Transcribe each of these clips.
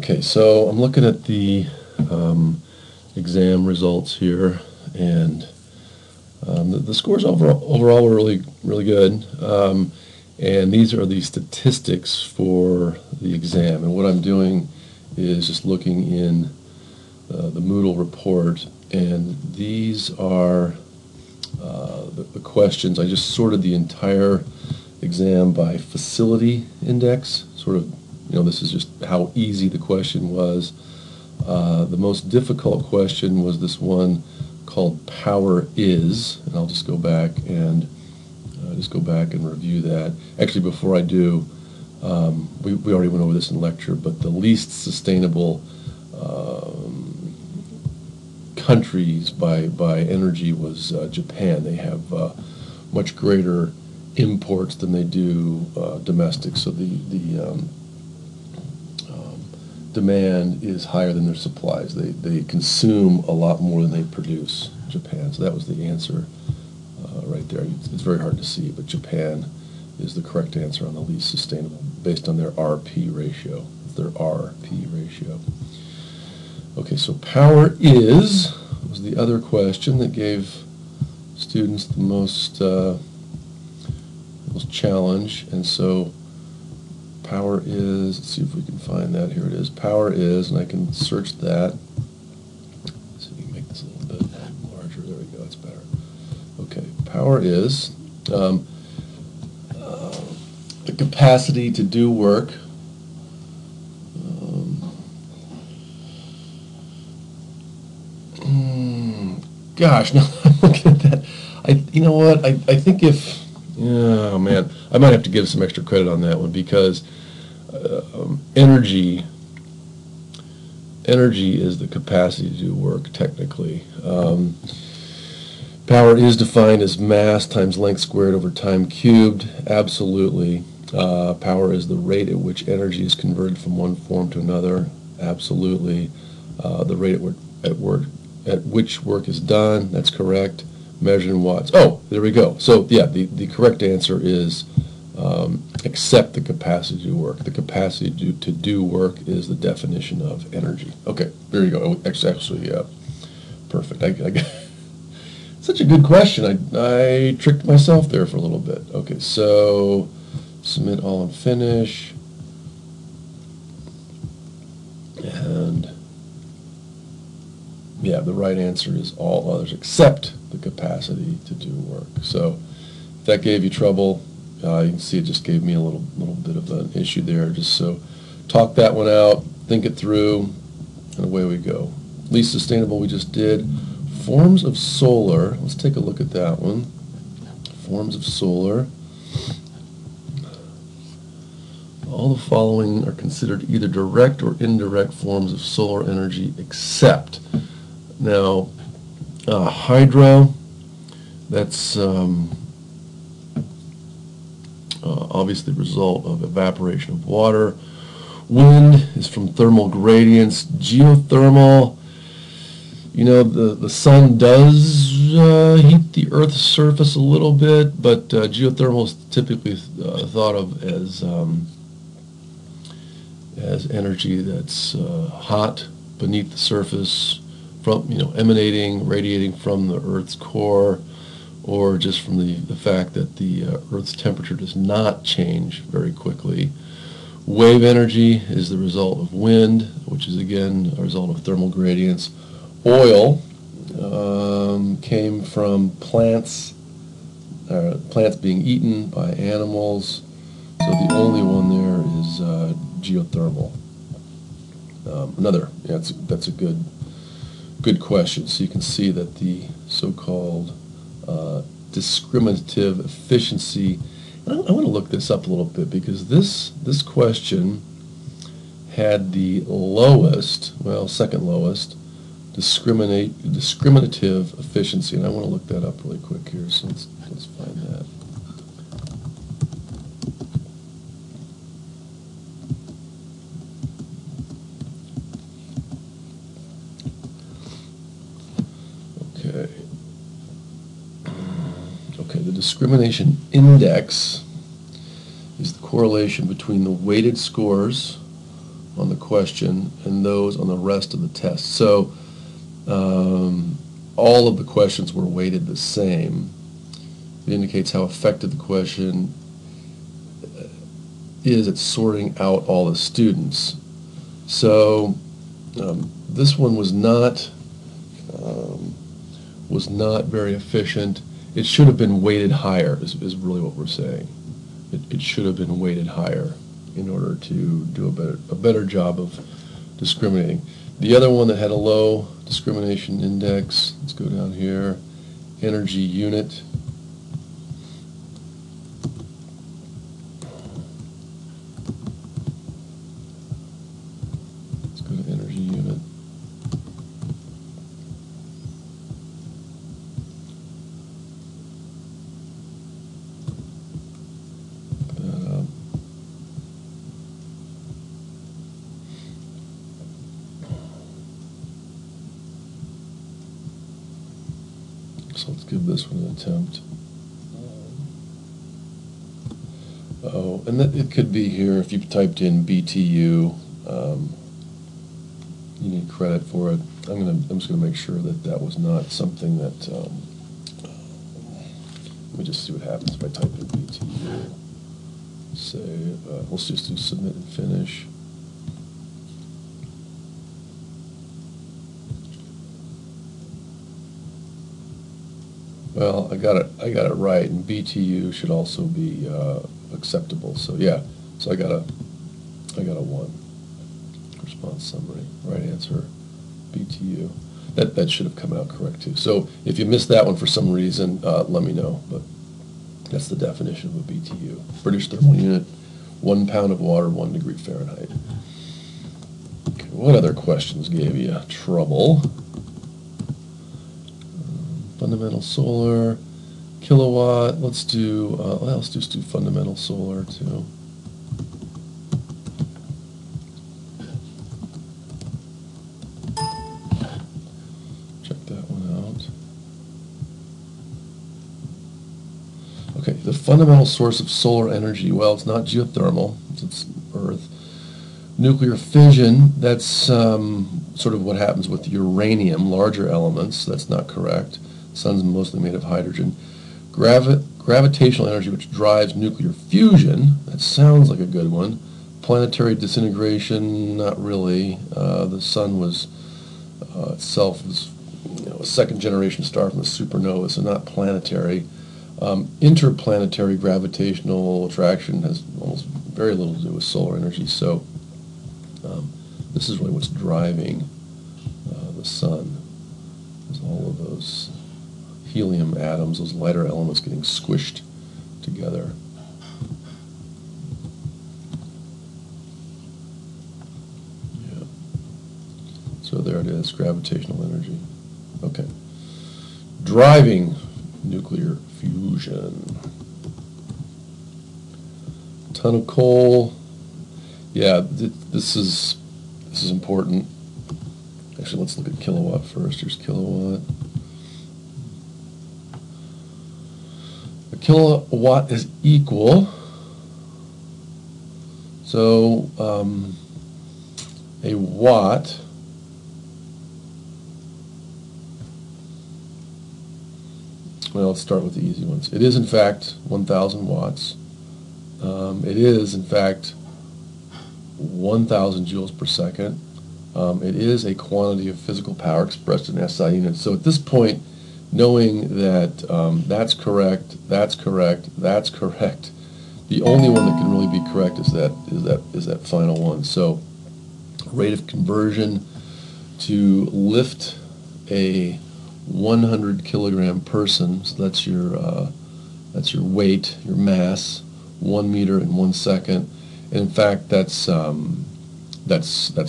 Okay, so I'm looking at the exam results here, and the scores overall were really good. And these are the statistics for the exam. And what I'm doing is just looking in the Moodle report, and these are the questions. I just sorted the entire exam by facility index, sort of, this is just how easy the question was. The most difficult question was this one called Power Is, and I'll just go back and review that. Actually, before I do, we already went over this in lecture, but the least sustainable countries by energy was Japan. They have much greater imports than they do domestic, so the demand is higher than their supplies. They consume a lot more than they produce, Japan. So that was the answer right there. It's very hard to see, but Japan is the correct answer on the least sustainable based on their RP ratio. Their RP ratio. Okay, so Power Is was the other question that gave students the most challenge, and so Power Is, let's see if we can find that. Here it is. Power Is, and I can search that. Let's see if we can make this a little bit larger. There we go. That's better. Okay. Power Is the capacity to do work. Gosh, now I'm looking at that. You know what? I think oh man, I might have to give some extra credit on that one, because energy is the capacity to do work, technically. Power is defined as mass times length squared over time cubed. Absolutely. Power is the rate at which energy is converted from one form to another. Absolutely. The rate at which work is done. That's correct. Measured in watts. Oh, there we go. So yeah, the correct answer is accept the capacity to do work. The capacity to do work is the definition of energy. Okay, there you go. Actually, perfect. I got such a good question. I tricked myself there for a little bit. Okay, so submit all and finish. And yeah, the right answer is all others except the capacity to do work. So if that gave you trouble, you can see it just gave me a little bit of an issue there. Just so talk that one out, think it through, and away we go. Least sustainable we just did. Forms of solar. Let's take a look at that one. Forms of solar. All the following are considered either direct or indirect forms of solar energy except. Now, hydro, that's obviously the result of evaporation of water. Wind is from thermal gradients. Geothermal, the sun does heat the Earth's surface a little bit, but geothermal is typically thought of as energy that's hot beneath the surface, from emanating, radiating from the Earth's core, or just from the fact that the Earth's temperature does not change very quickly. Wave energy is the result of wind, which is again a result of thermal gradients. Oil came from plants being eaten by animals, so the only one there is geothermal. That's a good question. So you can see that the so-called discriminative efficiency, I want to look this up a little bit, because this question had the lowest, second lowest, discriminative efficiency, and I want to look that up really quick here, so let's find that. Okay, the discrimination index is the correlation between the weighted scores on the question and those on the rest of the test. So all of the questions were weighted the same. It indicates how effective the question is at sorting out all the students. So this one was not very efficient. It should have been weighted higher, is really what we're saying. It should have been weighted higher in order to do a better job of discriminating. The other one that had a low discrimination index, let's go down here, energy unit. Let's go to energy unit. So let's give this one an attempt. Oh, and that it could be here if you typed in BTU. You need credit for it. I'm just gonna make sure that that was not something that. Let me just see what happens if I type in BTU. Say, let's just do submit and finish. Well, I got it right, and BTU should also be acceptable. So yeah, so I got a 1. Response summary, right answer, BTU. That should have come out correct too. So if you missed that one for some reason, let me know. But that's the definition of a BTU. British thermal unit, 1 pound of water, 1 degree Fahrenheit. Okay, what other questions gave you trouble? Fundamental solar, kilowatt. Let's do fundamental solar too. Check that one out. Okay, the fundamental source of solar energy. Well, it's not geothermal. It's Earth. Nuclear fission. That's sort of what happens with uranium, larger elements. That's not correct. The sun's mostly made of hydrogen. Gravitational energy, which drives nuclear fusion. That sounds like a good one. Planetary disintegration, not really. The sun was itself was, a second-generation star from a supernova, so not planetary. Interplanetary gravitational attraction has almost very little to do with solar energy. So this is really what's driving the sun. There's all of those helium atoms, those lighter elements getting squished together. Yeah. So there it is, gravitational energy. Okay. Driving nuclear fusion. Ton of coal. Yeah, this is important. Actually, let's look at kilowatt first. Here's kilowatt. A kilowatt is equal. So a watt well, let's start with the easy ones. It is, in fact, 1,000 watts. It is, in fact, 1,000 joules per second. It is a quantity of physical power expressed in SI units. So at this point, knowing that that's correct, that's correct, that's correct, the only one that can really be correct is that final one. So rate of conversion to lift a 100 kilogram person, so that's your weight, your mass, 1 meter in 1 second. And in fact, that's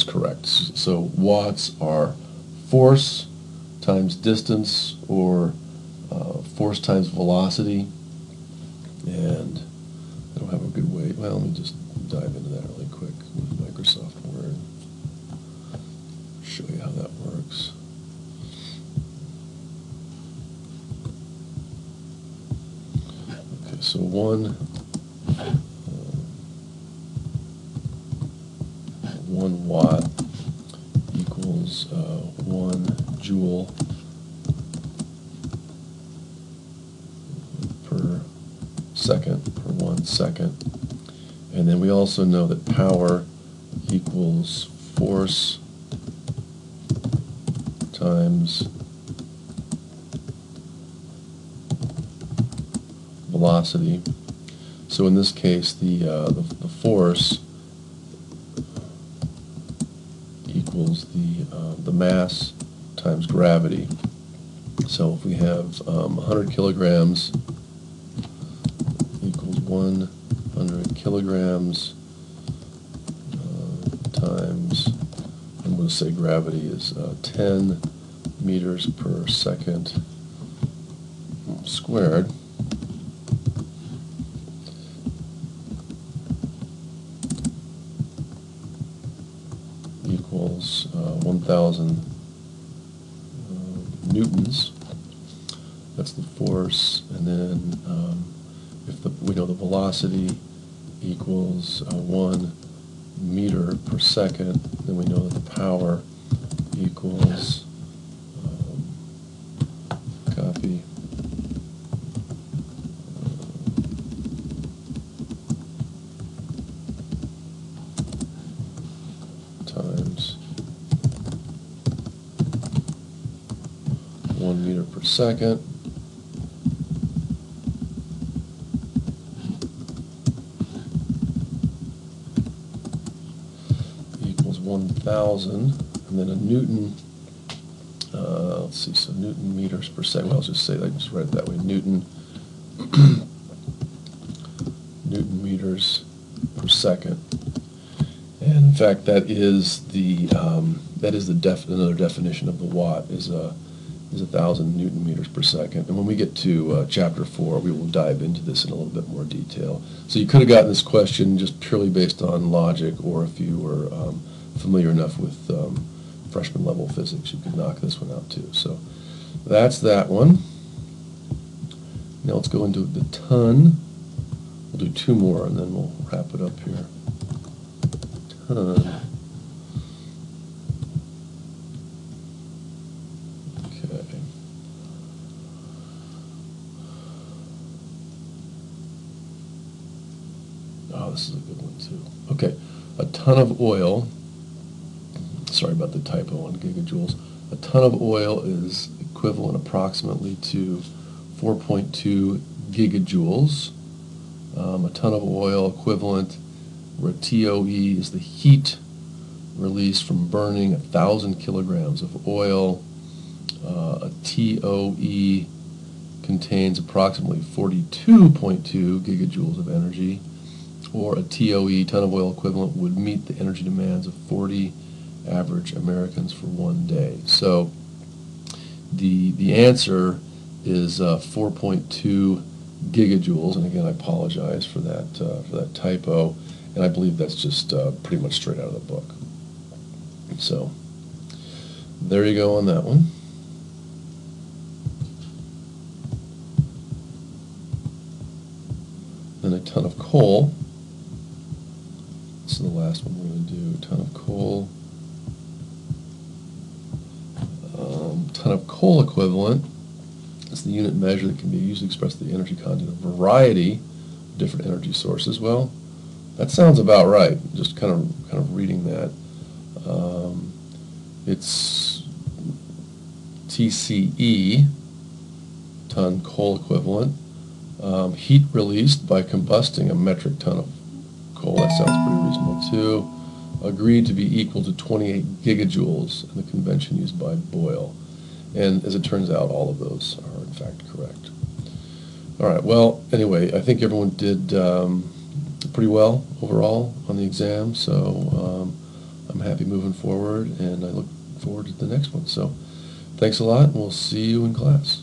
correct. So watts are force times distance, or force times velocity. And I don't have a good way. Well, let me just dive into that really quick with Microsoft Word. Show you how that works. Okay, so 1 equals 1 joule per second, per 1 second. And then we also know that power equals force times velocity. So in this case, the force equals the mass times gravity. So if we have 100 kilograms equals 100 kilograms times, I'm going to say gravity is 10 meters per second squared. Equals 1,000 newtons. That's the force, and then if we know the velocity equals 1 meter per second, then we know that the power equals copy times 1 meter per second equals 1,000, and then a newton, let's see, so newton meters per second, well, I'll just say, I just write it that way, newton newton meters per second. And in fact, that is the another definition of the watt is 1,000 newton meters per second. And when we get to chapter 4, we will dive into this in a little bit more detail. So you could have gotten this question just purely based on logic, or if you were familiar enough with freshman level physics, you could knock this one out too. So that's that one. Now let's go into the ton. We'll do 2 more and then we'll wrap it up here. Ton. Okay. Oh, this is a good one too. Okay, a ton of oil, sorry about the typo on gigajoules, a ton of oil is equivalent approximately to 4.2 gigajoules. A ton of oil equivalent, where TOE is the heat released from burning 1,000 kilograms of oil. A TOE contains approximately 42.2 gigajoules of energy, or a TOE, ton of oil equivalent, would meet the energy demands of 40 average Americans for 1 day. So the answer is 4.2 gigajoules, and again I apologize for that typo, and I believe that's just pretty much straight out of the book. So there you go on that one. Then a ton of coal. This is the last one we're going to do. A ton of coal. Ton of coal equivalent is the unit measure that can be used to express the energy content of a variety of different energy sources. Well, that sounds about right. Just kind of reading that. It's TCE, ton coal equivalent. Heat released by combusting a metric ton of coal. That sounds pretty reasonable too. Agreed to be equal to 28 gigajoules in the convention used by Boyle. And as it turns out, all of those are in fact correct. All right, well, anyway, I think everyone did pretty well overall on the exam, so I'm happy moving forward, and I look forward to the next one. So thanks a lot, and we'll see you in class.